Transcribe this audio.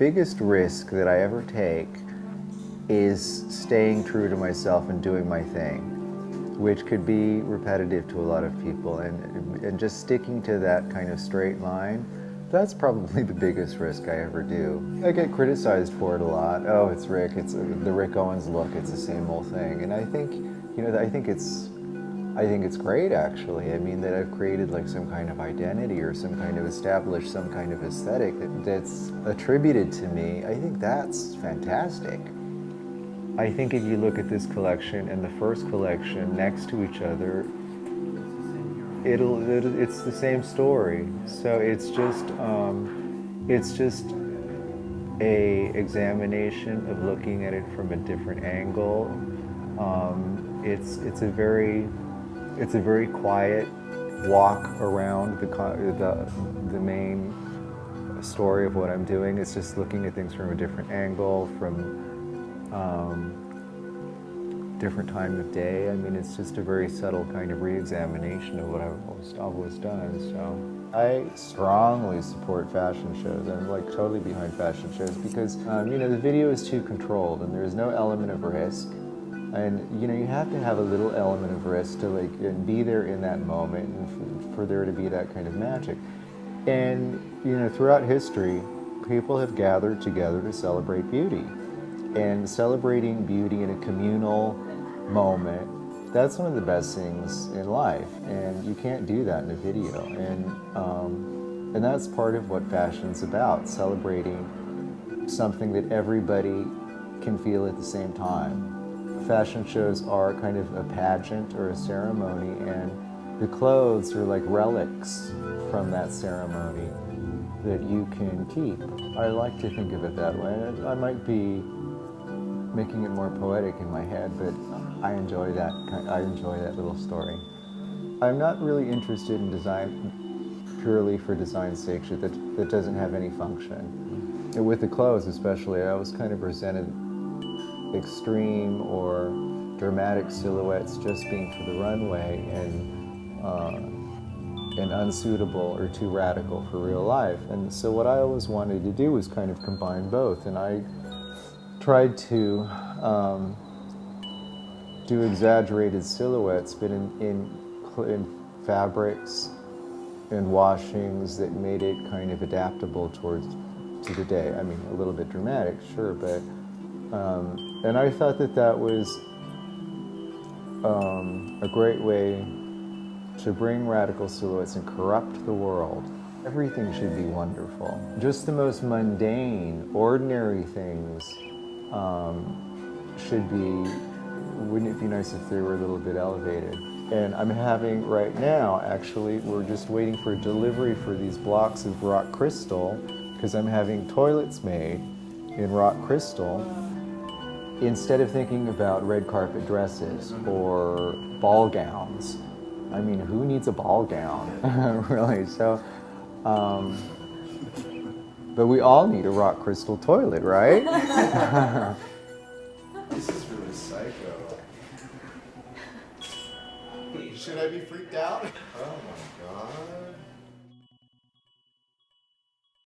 biggest risk that I ever take is staying true to myself and doing my thing, which could be repetitive to a lot of people, and just sticking to that kind of straight line. That's probably the biggest risk I ever do. I get criticized for it a lot. Oh, it's Rick, it's the Rick Owens look, it's the same old thing. And I think, I think it's great actually. I mean, that I've created like some kind of identity or some kind of established some kind of aesthetic that's attributed to me. I think that's fantastic. I think if you look at this collection and the first collection next to each other, it's the same story. So it's just a examination of looking at it from a different angle. It's a very quiet walk around the main story of what I'm doing. It's just looking at things from a different angle, from different time of day. I mean, it's just a very subtle kind of re-examination of what I've always done. So I strongly support fashion shows. I'm like totally behind fashion shows because the video is too controlled and there's no element of risk. And you have to have a little element of risk to and be there in that moment and for there to be that kind of magic. And throughout history, people have gathered together to celebrate beauty. And celebrating beauty in a communal moment, that's one of the best things in life. And you can't do that in a video. And that's part of what fashion's about, celebrating something that everybody can feel at the same time. Fashion shows are kind of a pageant or a ceremony, and the clothes are like relics from that ceremony that you can keep. I like to think of it that way. I might be making it more poetic in my head, but I enjoy that little story. I'm not really interested in design purely for design's sake, that doesn't have any function. And with the clothes especially, I always kind of presented extreme or dramatic silhouettes just being for the runway and unsuitable or too radical for real life. And so what I always wanted to do was kind of combine both, and I tried to do exaggerated silhouettes, but in fabrics and washings that made it kind of adaptable to the day. I mean, a little bit dramatic, sure, but and I thought that was a great way to bring radical silhouettes and corrupt the world. Everything should be wonderful. Just the most mundane, ordinary things wouldn't it be nice if they were a little bit elevated? And I'm having right now, actually, we're just waiting for delivery for these blocks of rock crystal, because I'm having toilets made in rock crystal. Instead of thinking about red carpet dresses or ball gowns, I mean, who needs a ball gown, really? So, but we all need a rock crystal toilet, right? This is really psycho. Should I be freaked out? Oh my god.